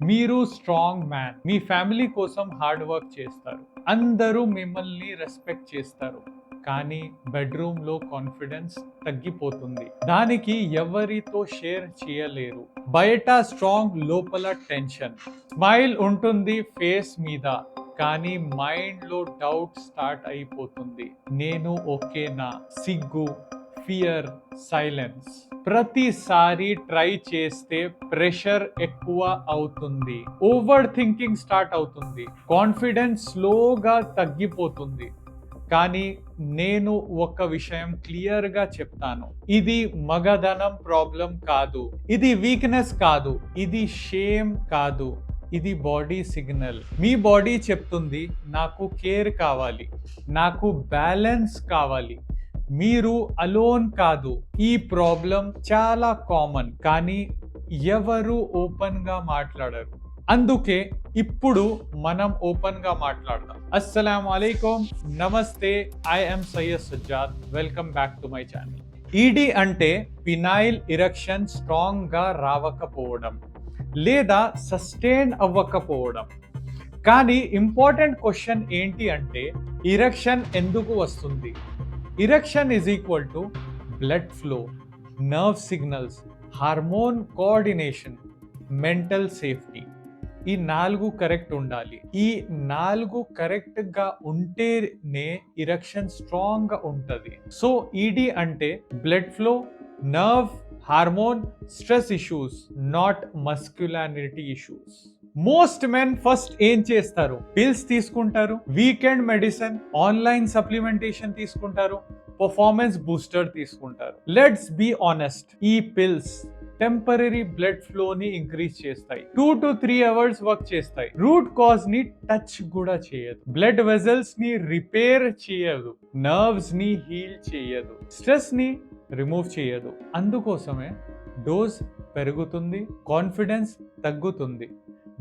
మీరు strong man. మీ family కోసం hard work చేస్తారు. అందరూ మిమ్మల్ని రెస్పెక్ట్ చేస్తారు. కానీ బెడ్రూమ్‌లో కాన్ఫిడెన్స్ తగ్గిపోతుంది. దానికి ఎవరితో షేర్ చేయలేరు. బయట స్ట్రాంగ్, లోపల టెన్షన్. స్మైల్ ఉంటుంది ఫేస్ మీద. కానీ మైండ్‌లో డౌట్ స్టార్ట్ అయిపోతుంది. నేను ఓకేనా? సిగ్గు, ఫియర్, సైలెన్స్. ప్రతిసారి ట్రై చేస్తే ప్రెషర్ ఎక్కువ అవుతుంది. ఓవర్ థింకింగ్ స్టార్ట్ అవుతుంది. కాన్ఫిడెన్స్ స్లోగా తగ్గిపోతుంది. కానీ నేను ఒక విషయం క్లియర్గా చెప్తాను. ఇది మగధనం ప్రాబ్లం కాదు. ఇది వీక్నెస్ కాదు. ఇది షేమ్ కాదు. ఇది బాడీ సిగ్నల్. మీ బాడీ చెప్తుంది నాకు కేర్ కావాలి, నాకు బ్యాలెన్స్ కావాలి. మీరు అలోన్ కాదు. ఈ ప్రాబ్లం చాలా కామన్, కానీ ఎవరు ఓపెన్ గా మాట్లాడరు. అందుకే ఇప్పుడు మనం ఓపెన్ గా మాట్లాడదాం. అస్సలాము అలైకుం, నమస్తే. I'm Syed Sajjad. Welcome back to my channel. ED అంటే పినైల్ ఇరెక్షన్ స్ట్రాంగ్ గా రావకపోవడం లేదా సస్టైన్ అవ్వకపోవడం. కానీ ఇంపార్టెంట్ క్వశ్చన్ ఏంటి అంటే, ఇరెక్షన్ ఎందుకు వస్తుంది? Erection is equal to blood flow, nerve signals, hormone coordination, mental safety. ఈ 4 కరెక్ట్ ఉండాలి. ఈ 4 కరెక్ట్ గా ఉంటేనే ఇరెక్షన్ స్ట్రాంగ్ గా ఉంటది. సో ఈడీ అంటే blood flow, nerve, hormone, stress issues, not masculinity issues. Most men first ఏం చేస్తారు? పిల్స్ తీసుకుంటారు, వీకెండ్ మెడిసిన్, ఆన్లైన్ సప్లిమెంటేషన్ తీసుకుంటారు, పర్ఫార్మెన్స్ బూస్టర్ తీసుకుంటారు. లెట్స్ బి ఆనెస్ట్, ఈ పిల్స్ టెంపరీ బ్లడ్ ఫ్లో ని ఇంక్రీజ్ చేస్తాయి, 2 to 3 అవర్స్ వర్క్ చేస్తాయి. రూట్ కాజ్ ని టచ్ కూడా చేయదు. బ్లడ్ వెజల్స్ ని రిపేర్ చేయదు. నర్వ్స్ ని హీల్ చేయదు. స్ట్రెస్ ని రిమూవ్ చేయదు. అందుకోసమే డోస్ పెరుగుతుంది, కాన్ఫిడెన్స్ తగ్గుతుంది,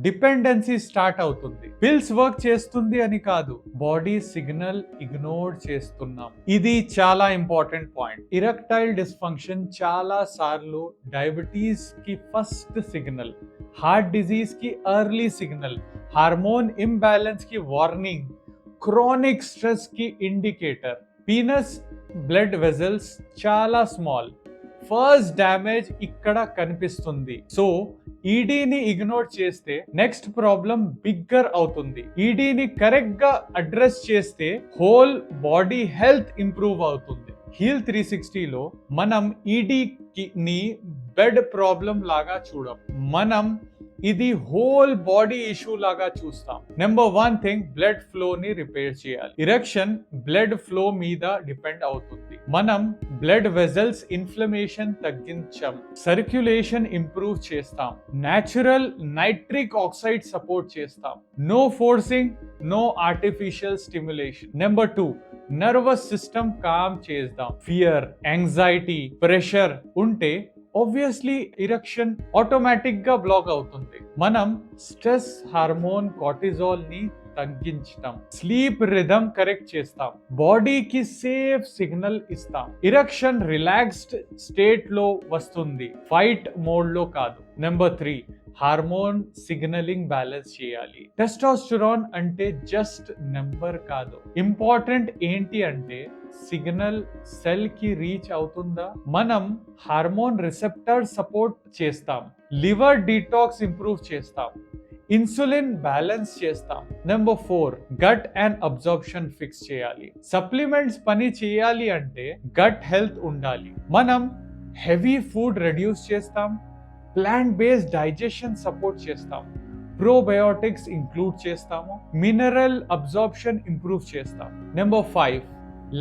డిపెండెన్సీ స్టార్ట్ అవుతుంది. పిల్స్ వర్క్ చేస్తుంది అని కాదు, బాడీ సిగ్నల్ ఇగ్నోర్ చేస్తున్నాం. ఇది చాలా ఇంపార్టెంట్ పాయింట్. ఇరెక్టైల్ డిస్ఫంక్షన్ చాలా సార్లు డయాబెటీస్ కి ఫస్ట్ సిగ్నల్, హార్ట్ డిజీజ్ కి ఎర్లీ సిగ్నల్, హార్మోన్ ఇంబ్యాలెన్స్ కి వార్నింగ్, క్రానిక్ స్ట్రెస్ కి ఇండికేటర్. పీనస్ బ్లడ్ వెజల్స్ చాలా స్మాల్. ఫస్ట్ డ్యామేజ్ ఇక్కడ కనిపిస్తుంది. సో ఈడీని ఇగ్నోర్ చేస్తే నెక్స్ట్ ప్రాబ్లం బిగ్గర్ అవుతుంది. ఈడీని కరెక్ట్ గా అడ్రస్ చేస్తే హోల్ బాడీ హెల్త్ ఇంప్రూవ్ అవుతుంది. హీల్ 360లో మనం ఈడీని బెడ్ ప్రాబ్లం లాగా చూడం. మనం ఇది హోల్ బాడీ ఇష్యూ లాగా చూస్తాం. నెంబర్ 1 థింగ్, బ్లడ్ ఫ్లో ని రిపేర్ చేయాలి. ఇరెక్షన్ బ్లడ్ ఫ్లో మీద డిపెండ్ అవుతుంది. మనం బ్లడ్ వెజల్స్ ఇన్ఫ్లమేషన్ తగ్గించాం, సర్క్యులేషన్ ఇంప్రూవ్ చేస్తాం, న్యాచురల్ నైట్రిక్ ఆక్సైడ్ సపోర్ట్ చేస్తాం. No forcing, no artificial stimulation. Number 2, nervous system calm చేద్దాం. ఫియర్, యాంగ్జైటీ, ప్రెషర్ ఉంటే ఆబ్వియస్లీ ఇరెక్షన్ ఆటోమేటిక్ గా బ్లాక్ అవుతుంది. మనం స్ట్రెస్ హార్మోన్ కార్టిజాల్ ని తగ్గించటం, స్లీప్ రిథమ్ కరెక్ట్ చేస్తాం, బాడీకి సేఫ్ సిగ్నల్ ఇస్తాం. ఇరెక్షన్ రిలాక్స్డ్ స్టేట్ లో వస్తుంది, ఫైట్ మోడ్ లో కాదు. నెంబర్ 3, హార్మోన్ సిగ్నలింగ్ బ్యాలెన్స్ చేయాలి. టెస్టోస్టెరాన్ అంటే జస్ట్ నెంబర్ కాదు. ఇంపార్టెంట్ ఏంటి అంటే సిగ్నల్ సెల్ కి రీచ్ అవుతుందా? మనం హార్మోన్ రిసెప్టర్ సపోర్ట్ చేస్తాం, లివర్ డీటాక్స్ ఇంప్రూవ్ చేస్తాం, ఇన్సులిన్ బ్యాలెన్స్ చేస్తాం. Number 4, gut and absorption fix చేయాలి. సప్లిమెంట్స్ పని చేయాలి అంటే గట్ హెల్త్ ఉండాలి. మనం హెవీ ఫుడ్ రెడ్యూస్ చేస్తాం, ప్లాంట్ బేస్డ్ డైజెషన్ సపోర్ట్ చేస్తాం, ప్రోబయోటిక్స్ ఇంక్లూడ్ చేస్తాము, మినరల్ అబ్జార్ప్షన్ ఇంప్రూవ్ చేస్తాం. Number 5,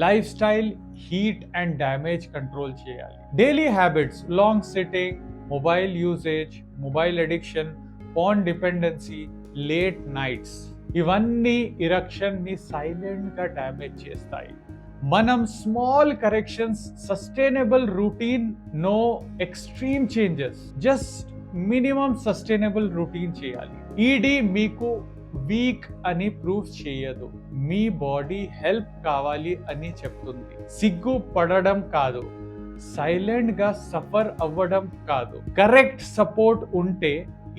lifestyle heat and damage control చేయాలి. Daily habits, long sitting, mobile usage, mobile addiction, paan dependency, late nights, ఇవన్నీ erection ని silent గా damage చేస్తాయి. మనం small corrections, sustainable routine, no extreme changes, just minimum sustainable routine చేయాలి. ED మీకు weak అని prove చేయదు, మీ బాడీ హెల్ప్ కావాలి అని చెప్తుంది. సిగ్గు పడడం కాదు, సైలెంట్ గా సఫర్ అవ్వడం కాదు. కరెక్ట్ సపోర్ట్ ఉంటే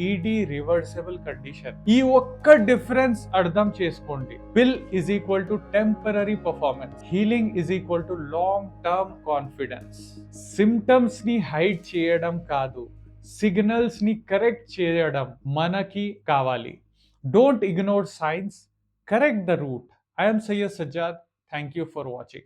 ఈడీ రివర్సిబుల్ కండిషన్. ఈ ఒక్క డిఫరెన్స్ అర్థం చేసుకోండి. పిల్ is equal to temporary performance, healing is equal to long term confidence. Symptoms ని హైడ్ చేయడం కాదు, సిగ్నల్స్ ని కరెక్ట్ చేయడం మనకి కావాలి. Don't ignore science, correct the route. I am Sayyid Sajjad. Thank you for watching.